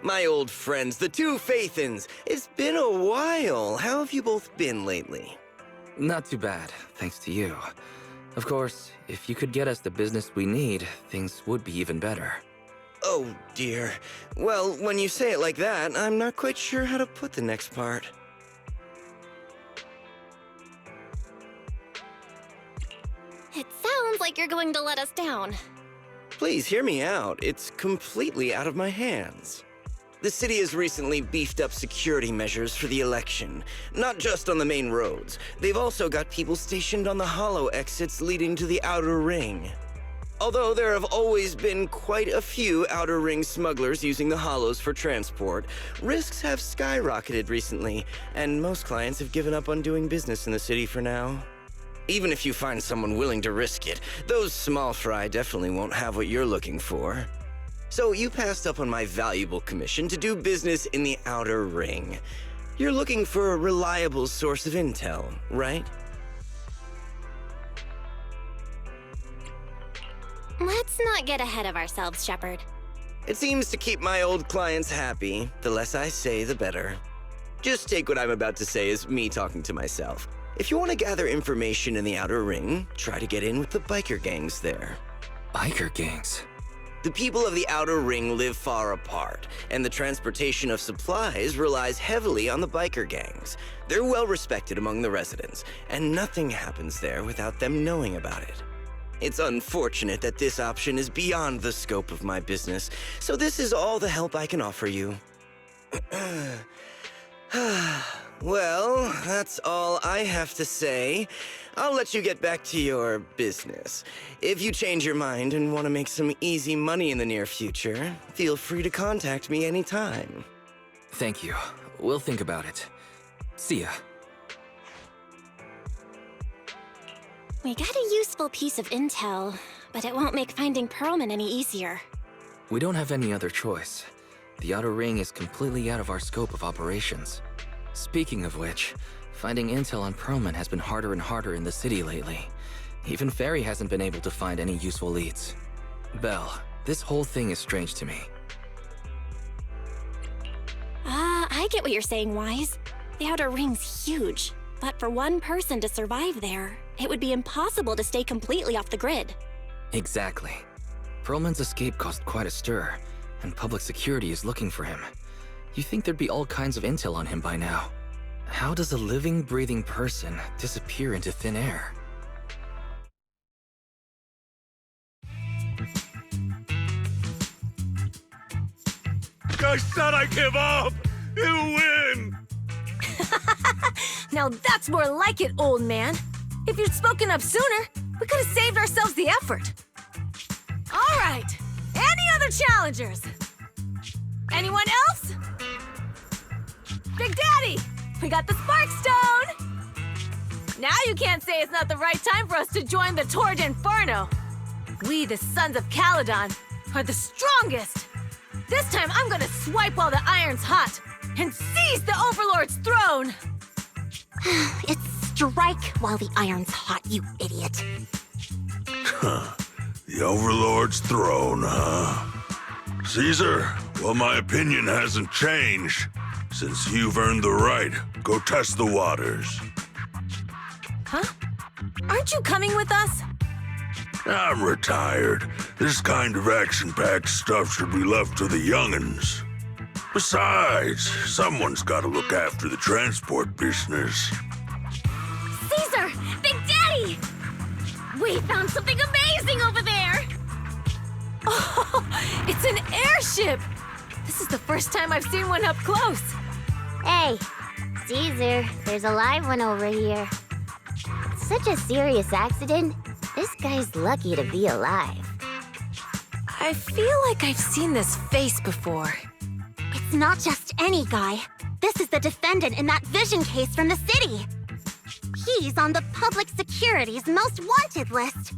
My old friends, the two Faithins. It's been a while. How have you both been lately? Not too bad, thanks to you. Of course, if you could get us the business we need, things would be even better. Oh, dear. Well, when you say it like that, I'm not quite sure how to put the next part. It sounds like you're going to let us down. Please hear me out. It's completely out of my hands. The city has recently beefed up security measures for the election, not just on the main roads. They've also got people stationed on the hollow exits leading to the outer ring. Although there have always been quite a few outer ring smugglers using the hollows for transport, risks have skyrocketed recently, and most clients have given up on doing business in the city for now. Even if you find someone willing to risk it, those small fry definitely won't have what you're looking for. So you passed up on my valuable commission to do business in the outer ring. You're looking for a reliable source of intel, right? Let's not get ahead of ourselves, Shepard. It seems to keep my old clients happy. The less I say, the better. Just take what I'm about to say as me talking to myself. If you want to gather information in the outer ring, try to get in with the biker gangs there. Biker gangs? The people of the outer ring live far apart, and the transportation of supplies relies heavily on the biker gangs. They're well respected among the residents, and nothing happens there without them knowing about it. It's unfortunate that this option is beyond the scope of my business, so this is all the help I can offer you. Well, that's all I have to say. I'll let you get back to your business. If you change your mind and want to make some easy money in the near future, feel free to contact me anytime. Thank you. We'll think about it. See ya. We got a useful piece of intel, but it won't make finding Perlman any easier. We don't have any other choice. The outer ring is completely out of our scope of operations. Speaking of which, finding intel on Perlman has been harder and harder in the city lately. Even Ferry hasn't been able to find any useful leads. Belle, this whole thing is strange to me. I get what you're saying, Wise. The outer ring's huge, but for one person to survive there, it would be impossible to stay completely off the grid. Exactly. Perlman's escape caused quite a stir, and public security is looking for him. You'd think there'd be all kinds of intel on him by now. How does a living, breathing person disappear into thin air? I said I give up! You win! Now that's more like it, old man. If you'd spoken up sooner, we could have saved ourselves the effort. All right, any other challengers? Anyone else? Big Daddy, we got the Spark Stone! Now you can't say it's not the right time for us to join the Torrid Inferno. We, the Sons of Calydon, are the strongest. This time I'm gonna swipe while the iron's hot and seize the Overlord's throne! It's strike while the iron's hot, you idiot. The Overlord's throne, huh? Caesar, well, my opinion hasn't changed. Since you've earned the right, go test the waters. Huh? Aren't you coming with us? I'm retired. This kind of action-packed stuff should be left to the young'uns. Besides, someone's gotta look after the transport business. Caesar! Big Daddy! We found something amazing over there! Oh, it's an airship! This is the first time I've seen one up close. Hey, Caesar, there's a live one over here. Such a serious accident. This guy's lucky to be alive. I feel like I've seen this face before. It's not just any guy. This is the defendant in that vision case from the city. He's on the public security's most wanted list.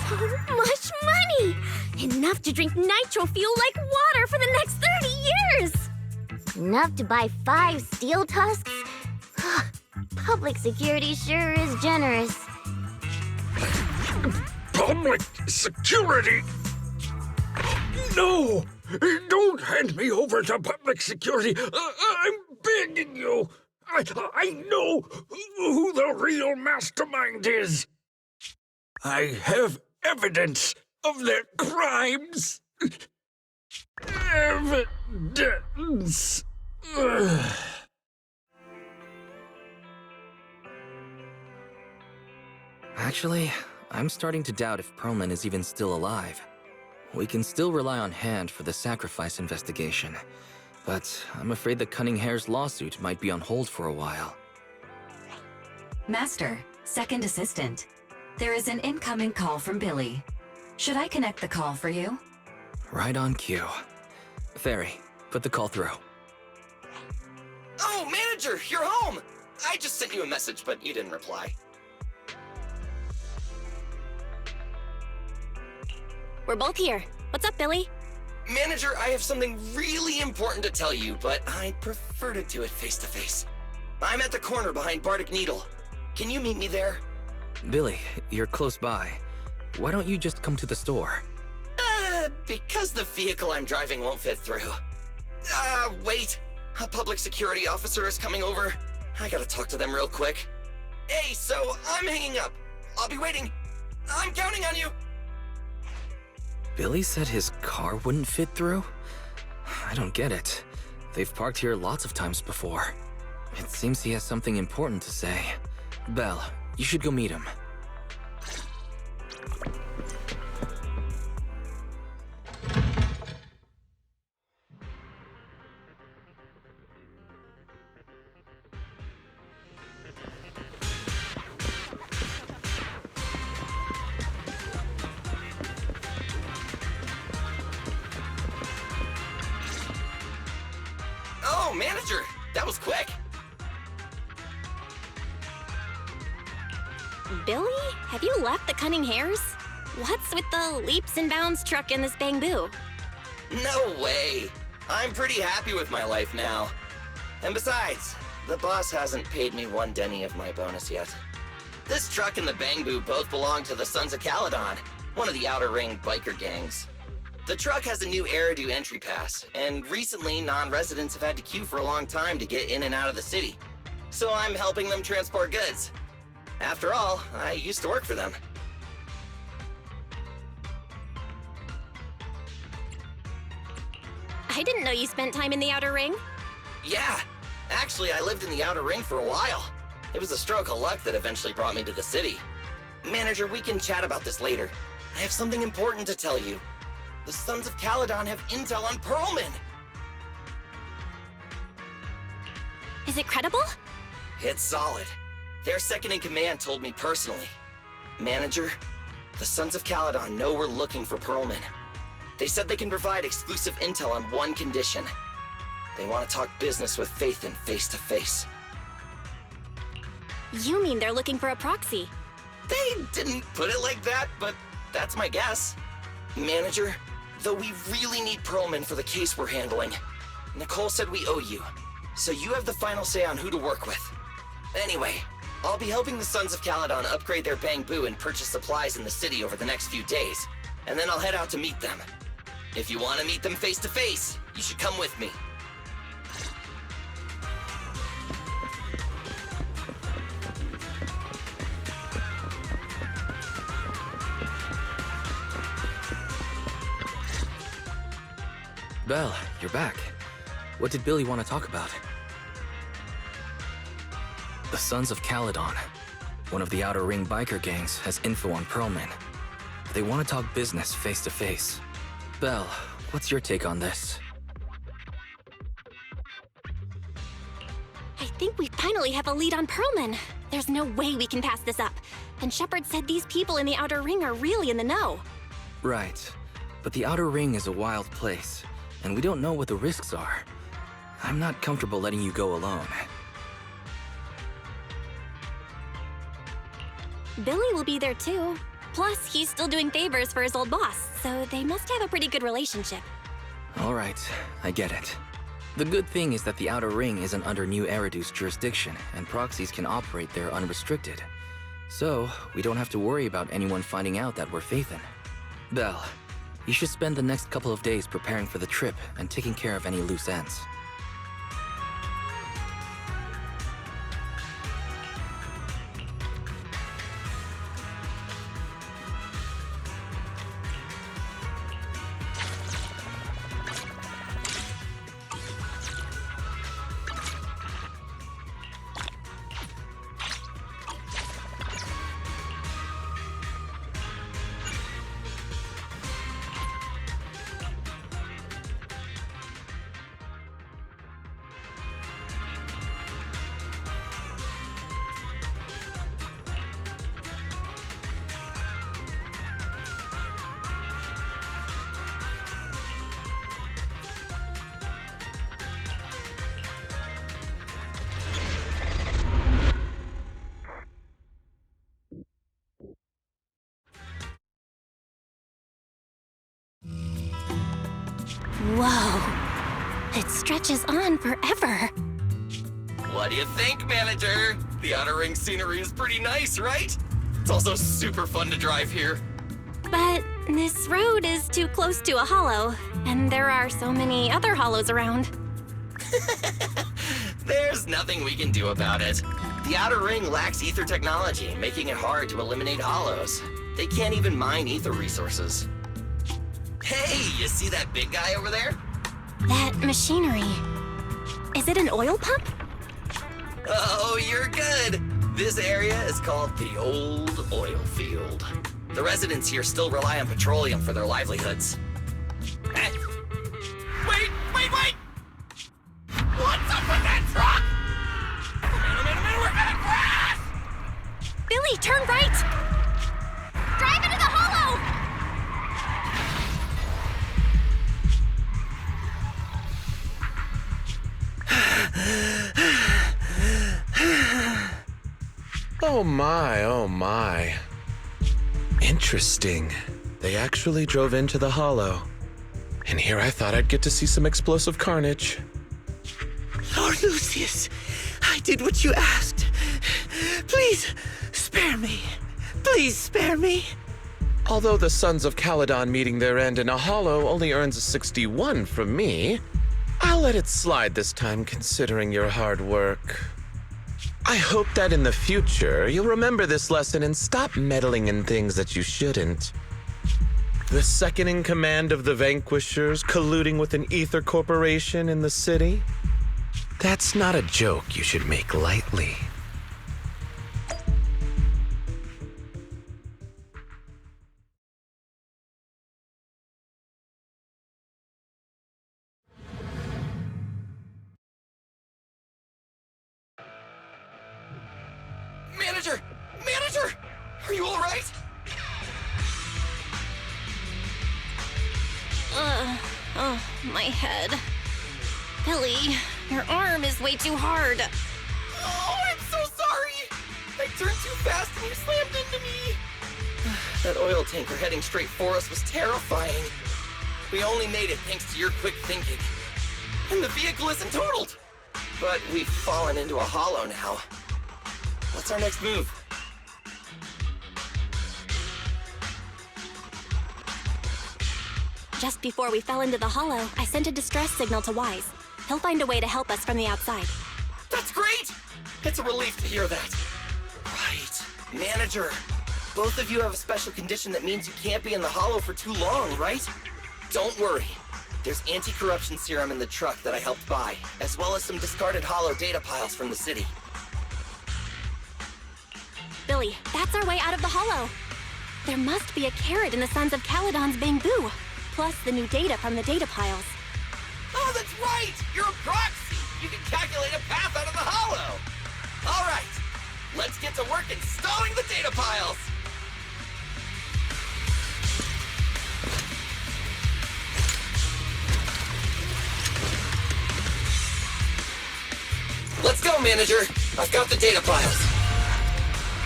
So much money! Enough to drink nitro fuel like water for the next 30 years! Enough to buy 5 steel tusks? Public security sure is generous. Public security? No! Don't hand me over to public security. I'm begging you. I know who the real mastermind is. I have evidence of their crimes. Evidence. Actually, I'm starting to doubt if Perlman is even still alive. We can still rely on Hand for the sacrifice investigation, but I'm afraid the Cunning Hare's lawsuit might be on hold for a while. Master, second assistant. There is an incoming call from Billy. Should I connect the call for you? Right on cue. Fairy, put the call through. Oh, manager, you're home! I just sent you a message, but you didn't reply. We're both here. What's up, Billy? Manager, I have something really important to tell you, but I'd prefer to do it face-to-face. I'm at the corner behind Bardic Needle. Can you meet me there? Billy, you're close by. Why don't you just come to the store? Because the vehicle I'm driving won't fit through. Wait. A public security officer is coming over. I gotta talk to them real quick. Hey, so I'm hanging up. I'll be waiting. I'm counting on you. Billy said his car wouldn't fit through? I don't get it. They've parked here lots of times before. It seems he has something important to say. Belle, you should go meet him. Oh, manager, that was quick. Billy? Have you left the Cunning Hares? What's with the leaps and bounds truck and this bamboo? No way. I'm pretty happy with my life now. And besides, the boss hasn't paid me one denny of my bonus yet. This truck and the Bangbu both belong to the Sons of Calydon, one of the Outer Ring biker gangs. The truck has a new Eridu entry pass, and recently non-residents have had to queue for a long time to get in and out of the city. So I'm helping them transport goods. After all, I used to work for them. I didn't know you spent time in the Outer Ring. Yeah, actually I lived in the Outer Ring for a while. It was a stroke of luck that eventually brought me to the city. Manager, we can chat about this later. I have something important to tell you. The Sons of Calydon have intel on Perlman. Is it credible? It's solid. Their second-in-command told me personally. Manager, the Sons of Calydon know we're looking for Perlman. They said they can provide exclusive intel on one condition. They want to talk business with Phaethon face-to-face. You mean they're looking for a proxy? They didn't put it like that, but that's my guess. Manager, though we really need Perlman for the case we're handling, Nicole said we owe you, so you have the final say on who to work with. Anyway, I'll be helping the Sons of Calydon upgrade their Bangbu and purchase supplies in the city over the next few days, and then I'll head out to meet them. If you want to meet them face-to-face, you should come with me. Belle, you're back. What did Billy want to talk about? The Sons of Calydon, one of the Outer Ring biker gangs, has info on Perlman. They want to talk business face-to-face. Belle, what's your take on this? I think we finally have a lead on Perlman. There's no way we can pass this up. And Shepard said these people in the Outer Ring are really in the know. Right. But the Outer Ring is a wild place, and we don't know what the risks are. I'm not comfortable letting you go alone. Billy will be there too. Plus, he's still doing favors for his old boss, so they must have a pretty good relationship. All right, I get it. The good thing is that the Outer Ring isn't under New Eridu's jurisdiction, and proxies can operate there unrestricted. So, we don't have to worry about anyone finding out that we're Phaethon. Belle, You should spend the next couple of days preparing for the trip and taking care of any loose ends. Whoa. It stretches on forever. What do you think, manager? The Outer Ring scenery is pretty nice, right? It's also super fun to drive here. But this road is too close to a hollow, and there are so many other hollows around. There's nothing we can do about it. The Outer Ring lacks ether technology, making it hard to eliminate hollows. They can't even mine ether resources. Hey, you see that big guy over there? That machinery. Is it an oil pump? Oh, you're good. This area is called the Old Oil Field. The residents here still rely on petroleum for their livelihoods. Eh? Wait! What's up with that truck? We're gonna crash! Billy, turn right! Drive into the hollow! Oh my, oh my. Interesting. They actually drove into the hollow. And here I thought I'd get to see some explosive carnage. Lord Lucius, I did what you asked. Please, spare me. Please spare me. Although the Sons of Calydon meeting their end in a hollow only earns a 61 from me, I'll let it slide this time considering your hard work. I hope that in the future, you'll remember this lesson and stop meddling in things that you shouldn't. The second in command of the Vanquishers colluding with an ether corporation in the city? That's not a joke you should make lightly. Manager! Are you alright? Oh, my head. Billy, your arm is way too hard. Oh, I'm so sorry! I turned too fast and you slammed into me! That oil tanker heading straight for us was terrifying. We only made it thanks to your quick thinking. And the vehicle isn't totaled! But we've fallen into a hollow now. What's our next move? Just before we fell into the hollow, I sent a distress signal to Wise. He'll find a way to help us from the outside. That's great! It's a relief to hear that. Right. Manager, both of you have a special condition that means you can't be in the hollow for too long, right? Don't worry. There's anti-corruption serum in the truck that I helped buy, as well as some discarded hollow data piles from the city. Billy, that's our way out of the hollow. There must be a carrot in the Sons of Calydon's bamboo, plus the new data from the data piles. Oh, that's right! You're a proxy! You can calculate a path out of the hollow! All right, let's get to work installing the data piles! Let's go, Manager! I've got the data piles.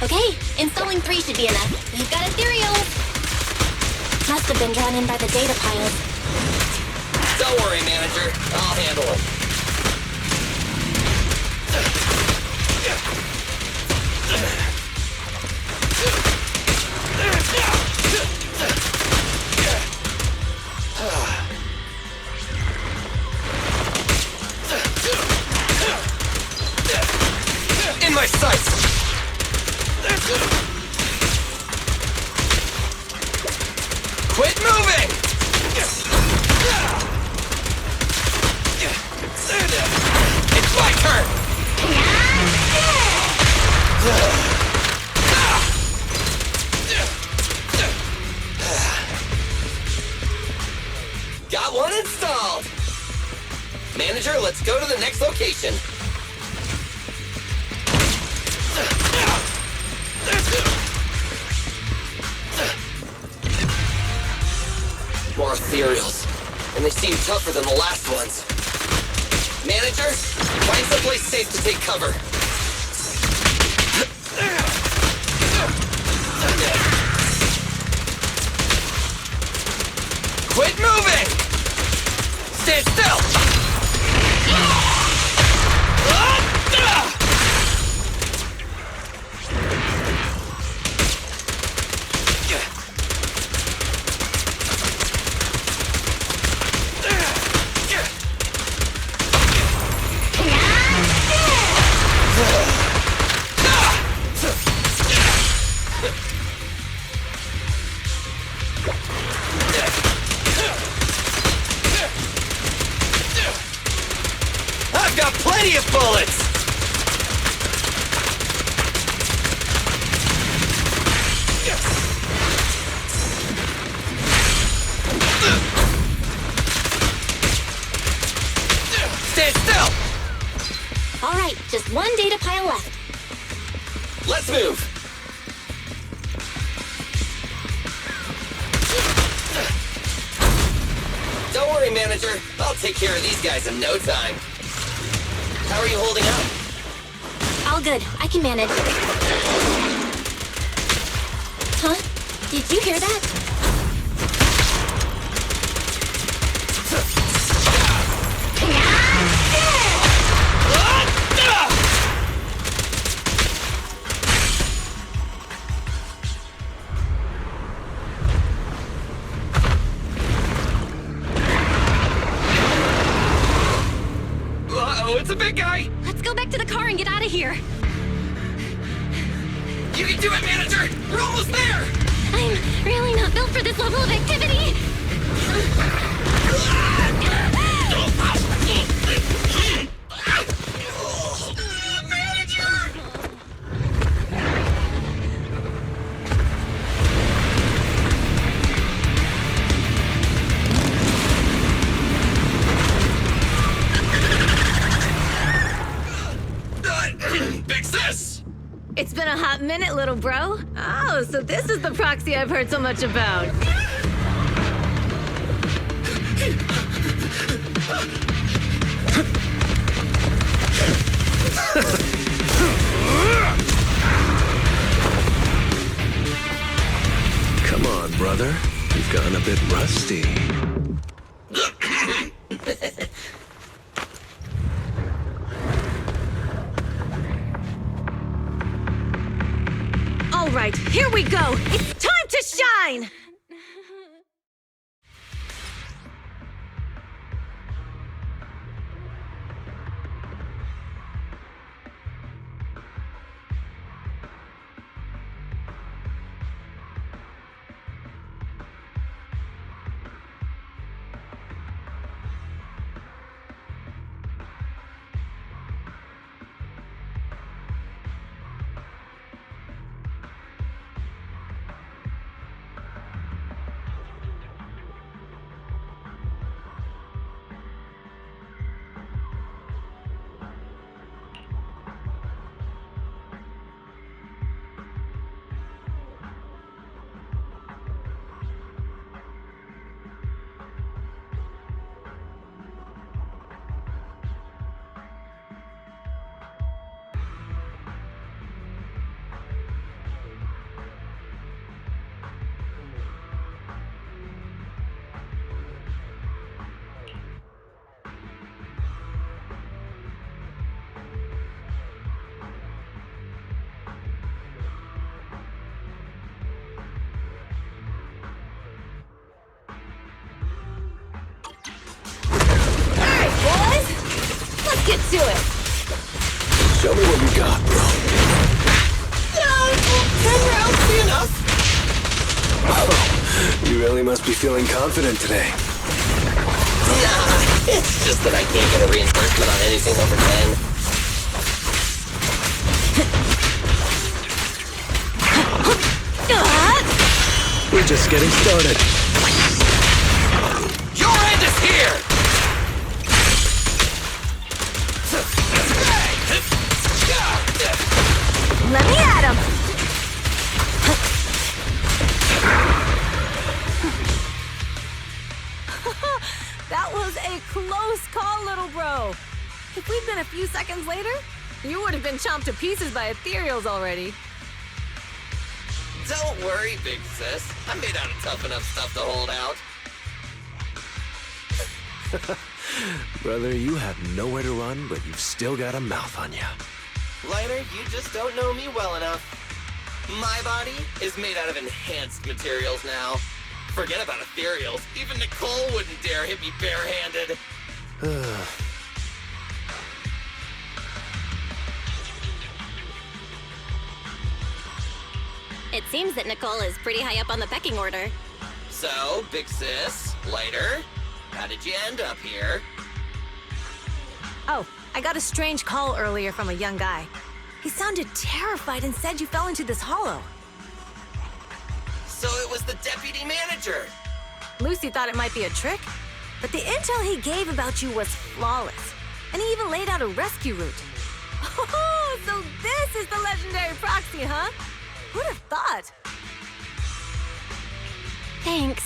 Okay, installing 3 should be enough. We've got ethereal! Must have been drawn in by the data piles. Don't worry, Manager. I'll handle it. Quit moving! It's my turn! Got one installed! Manager, let's go to the next location. More ethereals, and they seem tougher than the last ones. Manager, find someplace safe to take cover. Quit moving! Stand still! I've got plenty of bullets! Stand still! All right, just one data pile left. Let's move! Don't worry, Manager. I'll take care of these guys in no time. How are you holding up? All good. I can manage. Huh? Did you hear that? Uh-oh, it's a big guy! Let's go back to the car and get out of here. You can do it, Manager! We're almost there! I'm really not built for this level of activity. Fix this! It's been a hot minute, little bro. Oh, so this is the proxy I've heard so much about. Come on, brother. You've gotten a bit rusty. All right, here we go. It's time to shine! Get to it! Show me what you got, bro. 10 rounds be enough? Oh, You really must be feeling confident today. Nah, it's just that I can't get a reinforcement on anything over 10. We're just getting started. Your end is here! Let me at him! That was a close call, little bro. If we'd been a few seconds later, you would have been chomped to pieces by ethereals already. Don't worry, big sis. I'm made out of tough enough stuff to hold out. Brother, you have nowhere to run, but you've still got a mouth on you. Lighter, you just don't know me well enough. My body is made out of enhanced materials now. Forget about ethereals. Even Nicole wouldn't dare hit me barehanded. It seems that Nicole is pretty high up on the pecking order. So, big sis, Lighter, how did you end up here? Oh, I got a strange call earlier from a young guy. He sounded terrified and said you fell into this hollow. So it was the deputy manager. Lucy thought it might be a trick, but the intel he gave about you was flawless. And he even laid out a rescue route. Oh, so this is the legendary proxy, huh? Who'd have thought? Thanks.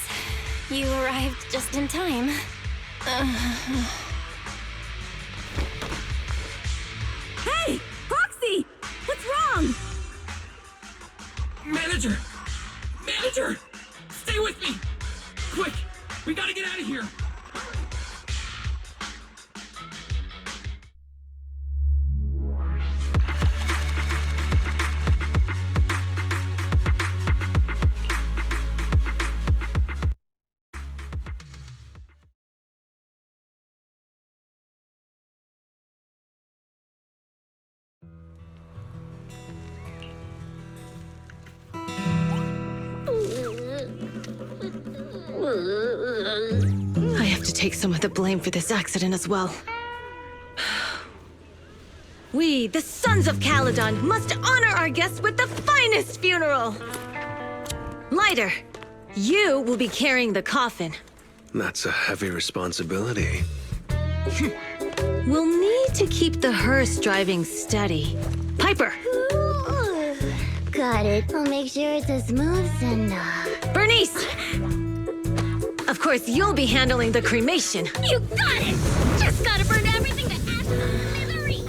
You arrived just in time. Hey! Proxy! What's wrong? Manager! Manager! Stay with me! Quick! We gotta get out of here! I have to take some of the blame for this accident as well. We, the sons of Calydon, must honor our guests with the finest funeral! Lighter, you will be carrying the coffin. That's a heavy responsibility. We'll need to keep the hearse driving steady. Piper! Got it. I'll make sure it's as smooth and Bernice! Of course, you'll be handling the cremation. You got it! Just gotta burn everything to ashes and misery!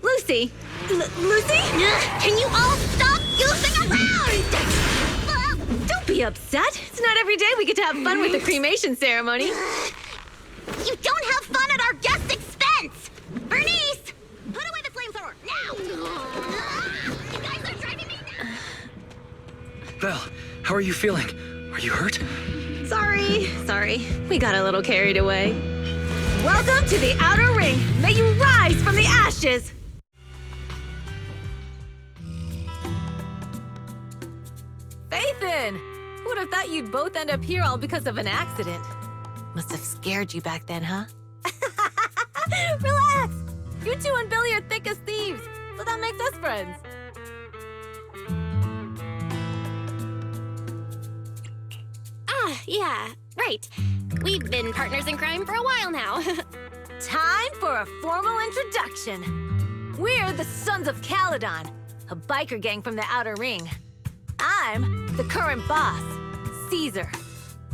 Lucy! Lucy? Can you all stop goofing around? Don't be upset. It's not every day we get to have fun with the cremation ceremony. You don't have fun at our guest expense! Bernice! Put away the flamethrower, now! You guys are driving me nuts! Belle, how are you feeling? Are you hurt? Sorry. We got a little carried away. Welcome to the Outer Ring. May you rise from the ashes! Faithin! Who would have thought you'd both end up here all because of an accident? Must have scared you back then, huh? Relax! You two and Billy are thick as thieves, so that makes us friends. Yeah, right. We've been partners in crime for a while now. Time for a formal introduction. We're the Sons of Calydon, a biker gang from the Outer Ring. I'm the current boss, Caesar.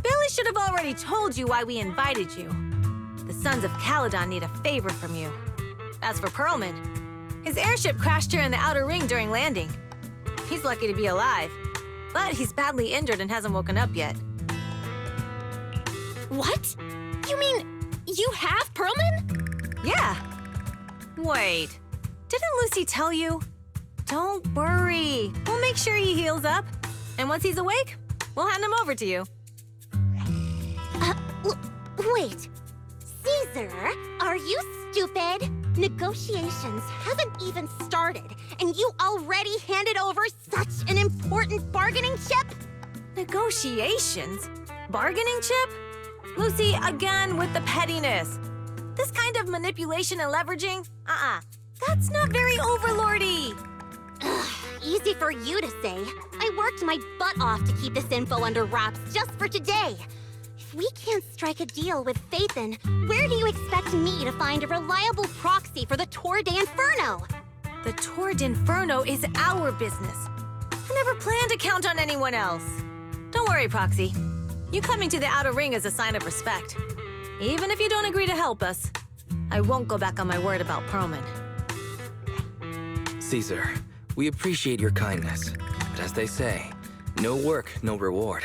Billy should have already told you why we invited you. The Sons of Calydon need a favor from you. As for Perlman, his airship crashed here in the Outer Ring during landing. He's lucky to be alive, but he's badly injured and hasn't woken up yet. What? You mean you have Perlman? Yeah. Wait, didn't Lucy tell you? Don't worry. We'll make sure he heals up. And once he's awake, we'll hand him over to you. Wait. Caesar, are you stupid? Negotiations haven't even started, and you already handed over such an important bargaining chip? Negotiations? Bargaining chip? Lucy, again with the pettiness. This kind of manipulation and leveraging? That's not very overlordy. Easy for you to say. I worked my butt off to keep this info under wraps just for today. If we can't strike a deal with Phaethon, where do you expect me to find a reliable proxy for the Tour d'Inferno? The Tour d'Inferno is our business. I never planned to count on anyone else. Don't worry, Proxy. You coming to the Outer Ring is a sign of respect. Even if you don't agree to help us, I won't go back on my word about Perlman. Caesar, we appreciate your kindness. But as they say, no work, no reward.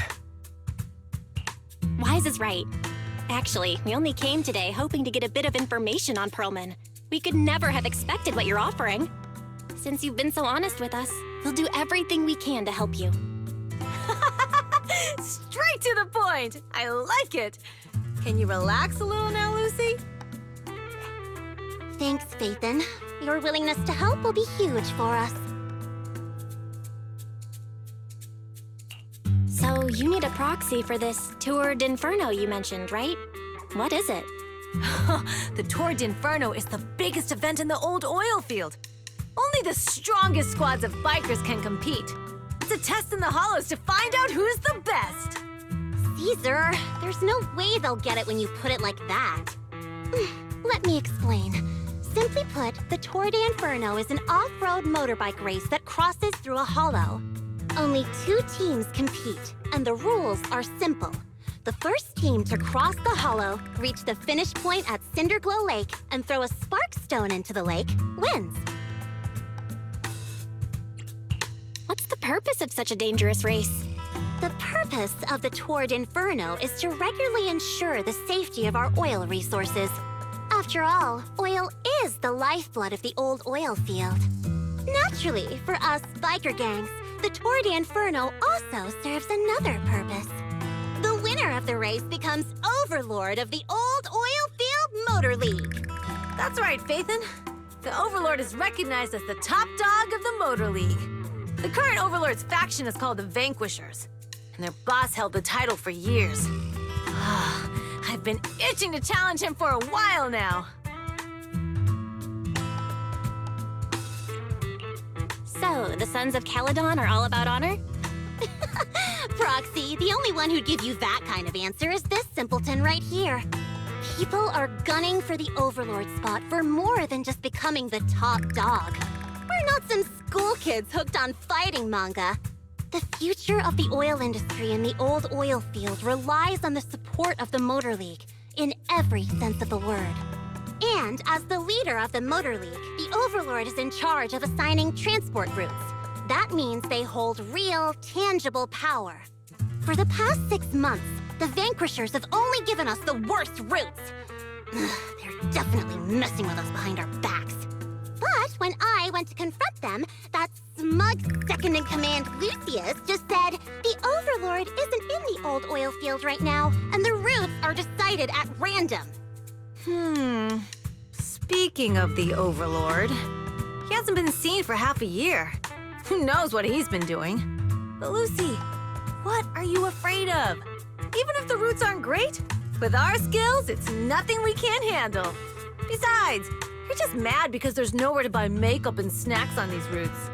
Wise is right. Actually, we only came today hoping to get a bit of information on Perlman. We could never have expected what you're offering. Since you've been so honest with us, we'll do everything we can to help you. Straight to the point! I like it! Can you relax a little now, Lucy? Thanks, Phaethon. Your willingness to help will be huge for us. So, you need a proxy for this Tour d'Inferno you mentioned, right? What is it? The Tour d'Inferno is the biggest event in the old oil field. Only the strongest squads of bikers can compete. It's a test in the hollows to find out who's the best. Caesar, there's no way they'll get it when you put it like that. Let me explain. Simply put, the Tour d'Inferno is an off-road motorbike race that crosses through a hollow. Only 2 teams compete, and the rules are simple. The first team to cross the hollow, reach the finish point at Cinderglow Lake, and throw a spark stone into the lake, wins. What's the purpose of such a dangerous race? The purpose of the Tour d'Inferno is to regularly ensure the safety of our oil resources. After all, oil is the lifeblood of the old oil field. Naturally, for us biker gangs, the Tour d'Inferno also serves another purpose. The winner of the race becomes overlord of the old oil field motor league. That's right, Phaethon. The Overlord is recognized as the top dog of the Motor League. The current Overlord's faction is called the Vanquishers, and their boss held the title for years. I've been itching to challenge him for a while now. So, the Sons of Calydon are all about honor? Proxy, the only one who'd give you that kind of answer is this simpleton right here. People are gunning for the Overlord spot for more than just becoming the top dog. We're not some school kids hooked on fighting manga. The future of the oil industry in the old oil field relies on the support of the Motor League, in every sense of the word. And as the leader of the Motor League, the Overlord is in charge of assigning transport routes. That means they hold real, tangible power. For the past 6 months, the Vanquishers have only given us the worst routes. They're definitely messing with us behind our backs. But when I went to confront them, that smug second-in-command Lucius just said, the Overlord isn't in the old oil field right now, and the routes are decided at random. Speaking of the Overlord, he hasn't been seen for half a year. Who knows what he's been doing? But Lucy, what are you afraid of? Even if the routes aren't great, with our skills, it's nothing we can't handle. Besides, you're just mad because there's nowhere to buy makeup and snacks on these routes.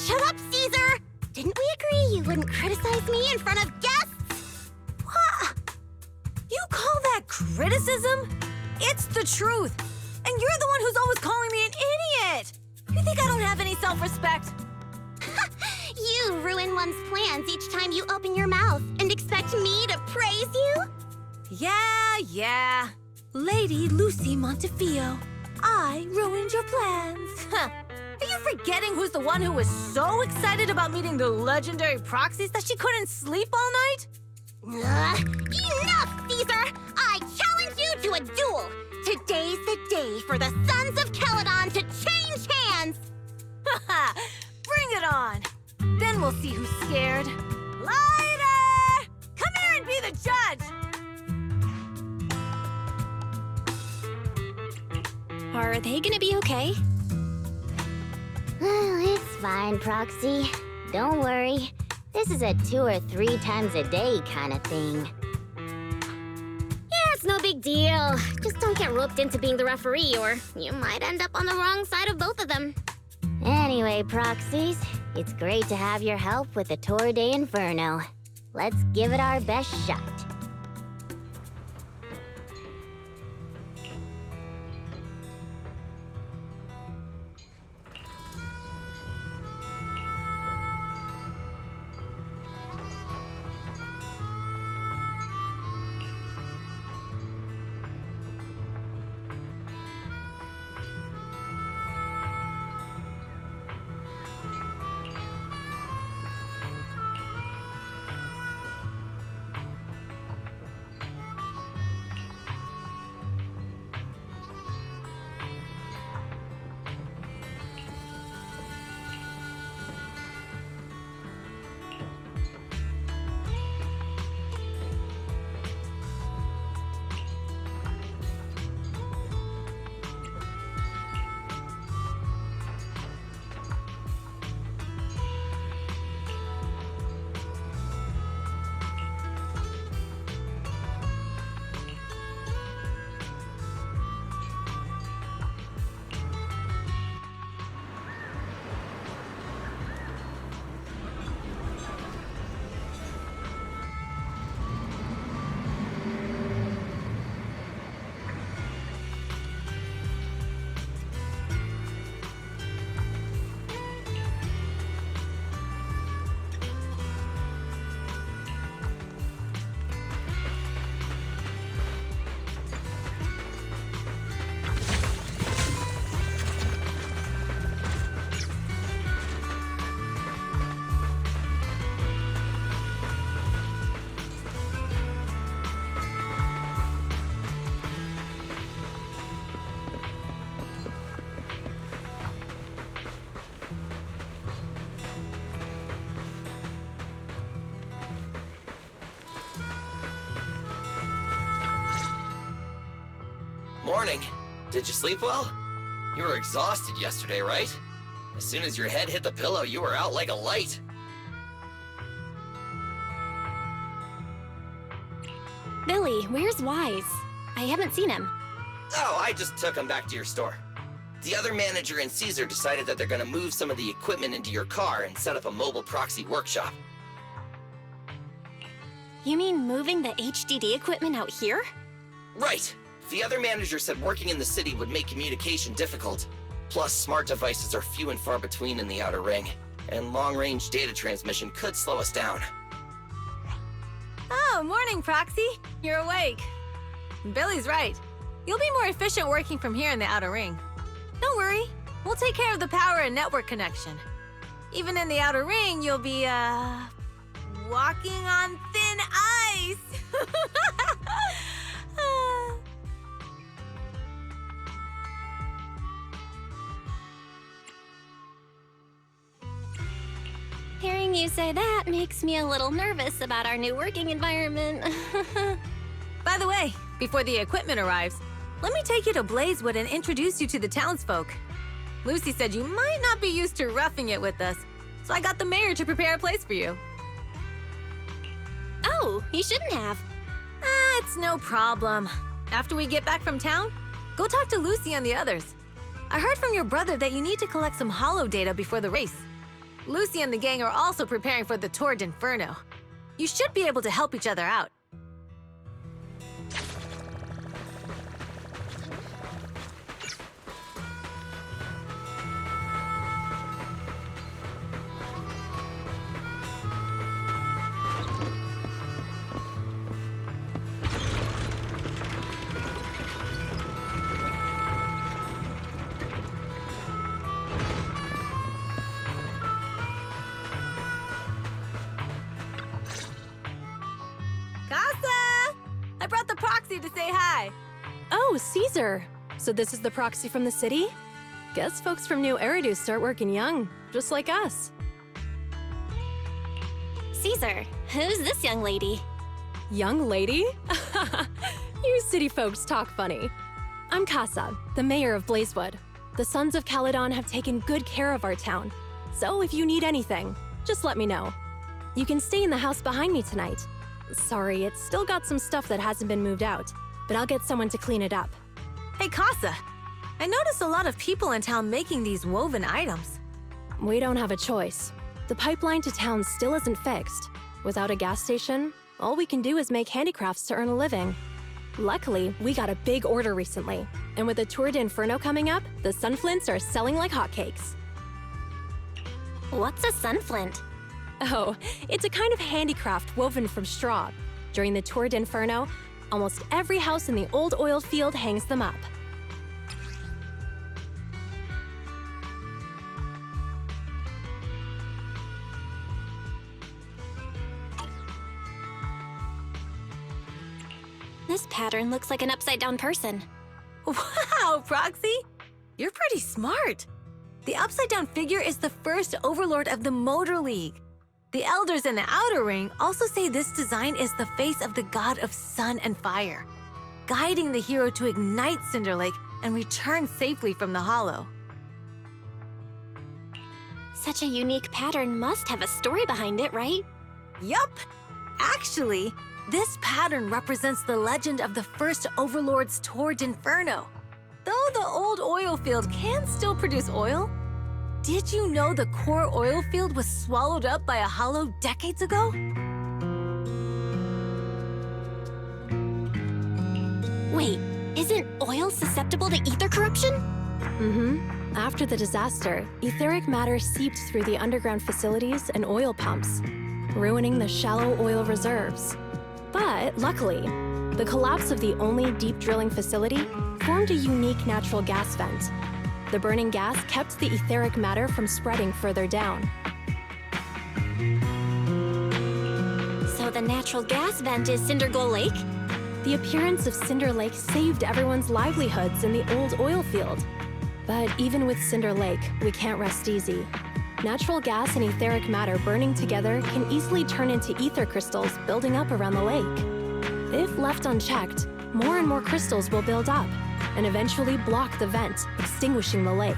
Shut up, Caesar! Didn't we agree you wouldn't criticize me in front of guests? What? You call that criticism? It's the truth. And you're the one who's always calling me an idiot. You think I don't have any self-respect? You ruin one's plans each time you open your mouth and expect me to praise you? Yeah. Lady Lucy Montefiore, I ruined your plans. Are you forgetting who's the one who was so excited about meeting the legendary proxies that she couldn't sleep all night? Enough, Caesar! I challenge you to a duel! Today's the day for the Sons of Calydon to change hands! Bring it on! Then we'll see who's scared. Lighter! Come here and be the judge! Are they gonna be okay? It's fine, Proxy. Don't worry. This This is a 2 or 3 times a day kind of thing. Yeah, it's no big deal. Just don't get roped into being the referee, or you might end up on the wrong side of both of them. Anyway, proxies, it's great to have your help with the Tour de Inferno. Let's give it our best shot. Morning. Did you sleep well? You were exhausted yesterday, right? As soon as your head hit the pillow, you were out like a light. Billy, where's Wise? I haven't seen him. Oh, I just took him back to your store. The other manager and Caesar decided that they're gonna move some of the equipment into your car and set up a mobile proxy workshop. You mean moving the HDD equipment out here? Right. The other manager said working in the city would make communication difficult. Plus, smart devices are few and far between in the Outer Ring, and long-range data transmission could slow us down. Oh, morning, Proxy. You're awake. Billy's right. You'll be more efficient working from here in the Outer Ring. Don't worry. We'll take care of the power and network connection. Even in the Outer Ring, you'll be, walking on thin ice. Hearing you say that makes me a little nervous about our new working environment. By the way, before the equipment arrives, let me take you to Blazewood and introduce you to the townsfolk. Lucy said you might not be used to roughing it with us, so I got the mayor to prepare a place for you. Oh, you shouldn't have. It's no problem. After we get back from town, go talk to Lucy and the others. I heard from your brother that you need to collect some holo data before the race. Lucy and the gang are also preparing for the Tour d'Inferno. You should be able to help each other out. I brought the proxy to say hi. Oh, Caesar. So this is the proxy from the city? Guess folks from New Eridu start working young, just like us. Caesar, who's this young lady? Young lady? You city folks talk funny. I'm Casa, the mayor of Blazewood. The Sons of Calydon have taken good care of our town. So if you need anything, just let me know. You can stay in the house behind me tonight. Sorry, it's still got some stuff that hasn't been moved out, but I'll get someone to clean it up. Hey, Casa. I noticed a lot of people in town making these woven items. We don't have a choice. The pipeline to town still isn't fixed. Without a gas station, all we can do is make handicrafts to earn a living. Luckily, we got a big order recently, and with the Tour d'Inferno coming up, the sunflints are selling like hotcakes. What's a sunflint? Oh, it's a kind of handicraft woven from straw. During the Tour d'Inferno, almost every house in the old oil field hangs them up. This pattern looks like an upside-down person. Wow, Proxy! You're pretty smart. The upside-down figure is the first overlord of the Motor League. The elders in the Outer Ring also say this design is the face of the god of sun and fire, guiding the hero to ignite Cinder Lake and return safely from the Hollow. Such a unique pattern must have a story behind it, right? Yup! Actually, this pattern represents the legend of the first Overlord's Tour d'Inferno. Though the old oil field can still produce oil, did you know the core oil field was swallowed up by a hollow decades ago? Wait, isn't oil susceptible to ether corruption? Mm-hmm. After the disaster, etheric matter seeped through the underground facilities and oil pumps, ruining the shallow oil reserves. But luckily, the collapse of the only deep drilling facility formed a unique natural gas vent. The burning gas kept the etheric matter from spreading further down. So the natural gas vent is Cinder Goal Lake? The appearance of Cinder Lake saved everyone's livelihoods in the old oil field. But even with Cinder Lake, we can't rest easy. Natural gas and etheric matter burning together can easily turn into ether crystals building up around the lake. If left unchecked, more and more crystals will build up and eventually block the vent, extinguishing the lake.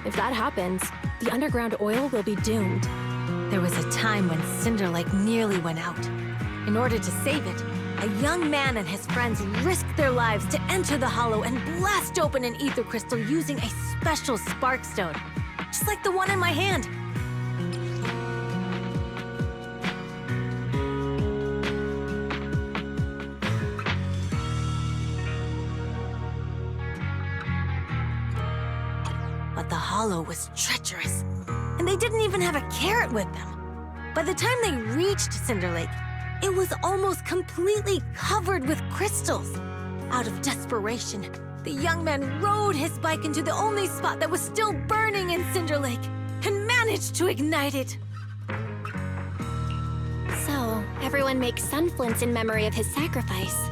If that happens, the underground oil will be doomed. There was a time when Cinder Lake nearly went out. In order to save it, a young man and his friends risked their lives to enter the hollow and blast open an ether crystal using a special spark stone, just like the one in my hand. But the hollow was treacherous, and they didn't even have a carrot with them. By the time they reached Cinder Lake, it was almost completely covered with crystals. Out of desperation, the young man rode his bike into the only spot that was still burning in Cinder Lake and managed to ignite it. So, everyone makes sunflints in memory of his sacrifice.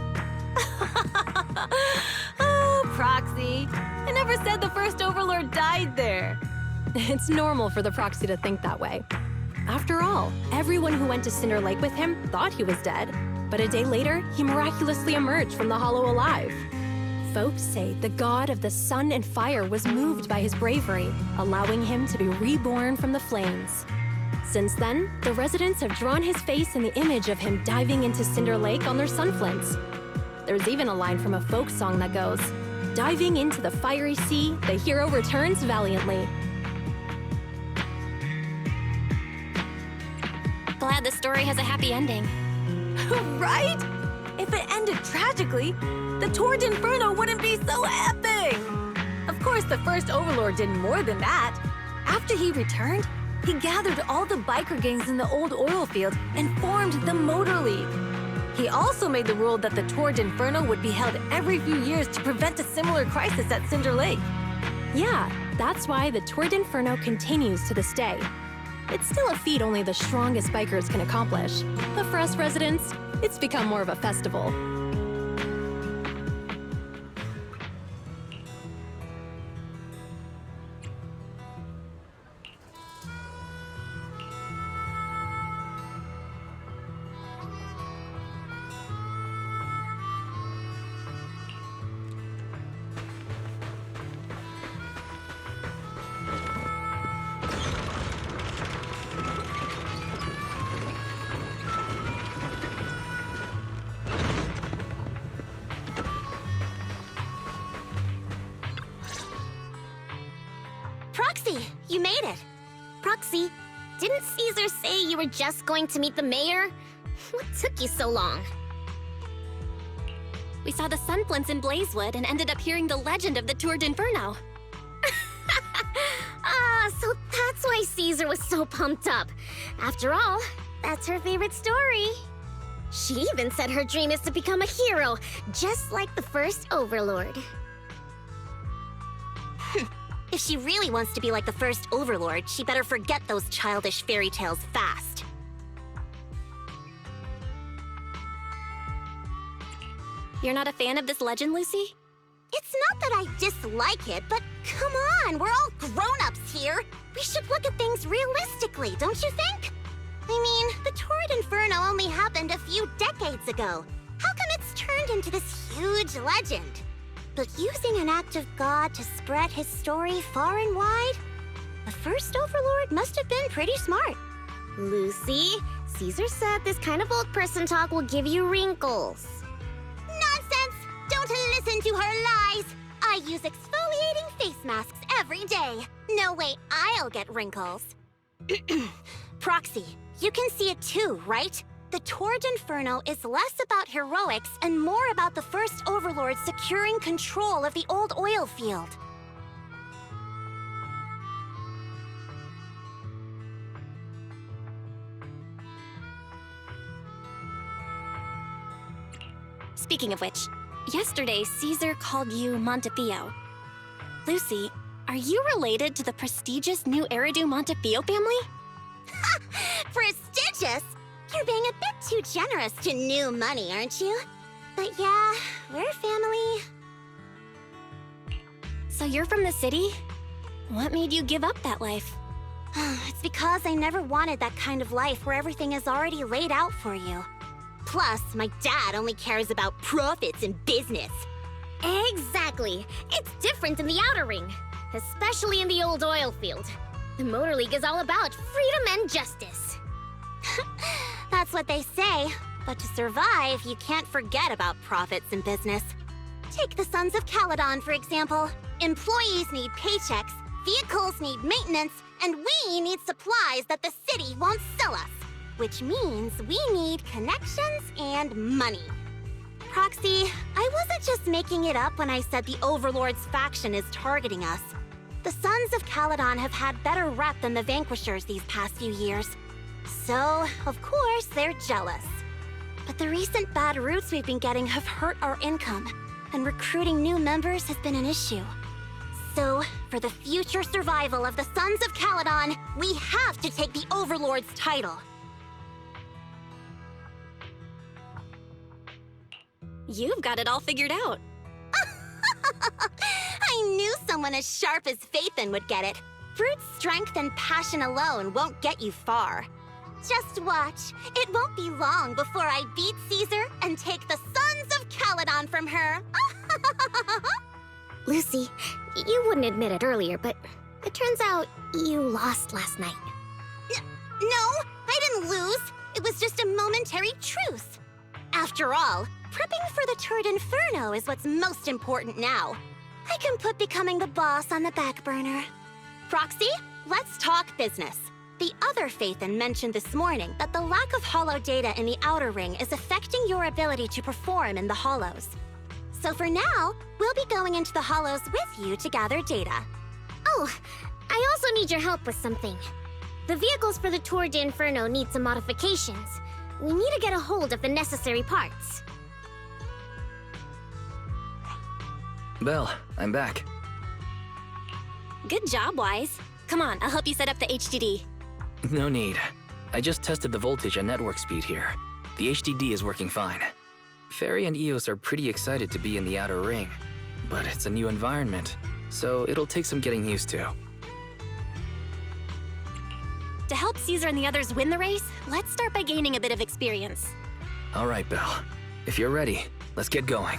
Oh, Proxy. I never said the first Overlord died there. It's normal for the Proxy to think that way. After all, everyone who went to Cinder Lake with him thought he was dead, but a day later, he miraculously emerged from the hollow alive. Folks say the god of the sun and fire was moved by his bravery, allowing him to be reborn from the flames. Since then, the residents have drawn his face in the image of him diving into Cinder Lake on their sunflints. There's even a line from a folk song that goes, "Diving into the fiery sea, the hero returns valiantly." Glad the story has a happy ending. Right? If it ended tragically, the Tour d'Inferno wouldn't be so epic! Of course, the first Overlord did more than that. After he returned, he gathered all the biker gangs in the old oil field and formed the Motor League. He also made the rule that the Tour d'Inferno would be held every few years to prevent a similar crisis at Cinder Lake. Yeah, that's why the Tour d'Inferno continues to this day. It's still a feat only the strongest bikers can accomplish, but for us residents, it's become more of a festival. you made it. Proxy, didn't Caesar say you were just going to meet the mayor? What took you so long? We saw the Sunflints in Blazewood and ended up hearing the legend of the Tour d'Inferno. So that's why Caesar was so pumped up. After all, that's her favorite story. She even said her dream is to become a hero, just like the first Overlord. If she really wants to be like the first Overlord, she better forget those childish fairy tales fast. You're not a fan of this legend, Lucy? It's not that I dislike it, but come on, we're all grown-ups here. We should look at things realistically, don't you think? I mean, the Tour d'Inferno only happened a few decades ago. How come it's turned into this huge legend? But using an act of God to spread his story far and wide? The first Overlord must have been pretty smart. Lucy, Caesar said this kind of old person talk will give you wrinkles. Nonsense! Don't listen to her lies! I use exfoliating face masks every day. No way I'll get wrinkles. Proxy, you can see it too, right? The Tour d'Inferno is less about heroics and more about the first Overlord securing control of the old oil field. Speaking of which, yesterday Caesar called you Montefiore. Lucy, are you related to the prestigious new Eridu Montefiore family? Prestigious? You're being a bit too generous to new money, aren't you? But yeah, we're family. So you're from the city? What made you give up that life? It's because I never wanted that kind of life where everything is already laid out for you. Plus, my dad only cares about profits and business. Exactly. It's different in the Outer Ring, especially in the old oil field. The Motor League is all about freedom and justice. That's what they say. But to survive, you can't forget about profits and business. Take the Sons of Calydon, for example. Employees need paychecks, vehicles need maintenance, and we need supplies that the city won't sell us. Which means we need connections and money. Proxy, I wasn't just making it up when I said the Overlord's faction is targeting us. The Sons of Calydon have had better rep than the Vanquishers these past few years. So, of course, they're jealous. But the recent bad routes we've been getting have hurt our income, and recruiting new members has been an issue. So, for the future survival of the Sons of Calydon, we have to take the Overlord's title. You've got it all figured out. I knew someone as sharp as Phaethon would get it. Brute strength and passion alone won't get you far. Just watch. It won't be long before I beat Caesar and take the Sons of Calydon from her. Lucy, you wouldn't admit it earlier, but it turns out you lost last night. No, I didn't lose. It was just a momentary truce. After all, prepping for the Tour d'Inferno is what's most important now. I can put becoming the boss on the back burner. Proxy, let's talk business. The other Phaethon mentioned this morning that the lack of hollow data in the Outer Ring is affecting your ability to perform in the Hollows. So for now, we'll be going into the Hollows with you to gather data. Oh, I also need your help with something. The vehicles for the Tour d'Inferno need some modifications. We need to get a hold of the necessary parts. Belle, I'm back. Good job, Wise. Come on, I'll help you set up the HDD. No need. I just tested the voltage and network speed here. The HDD is working fine. Fairy and Eos are pretty excited to be in the Outer Ring, but it's a new environment, so it'll take some getting used to. To help Caesar and the others win the race, let's start by gaining a bit of experience. All right, Belle. If you're ready, let's get going.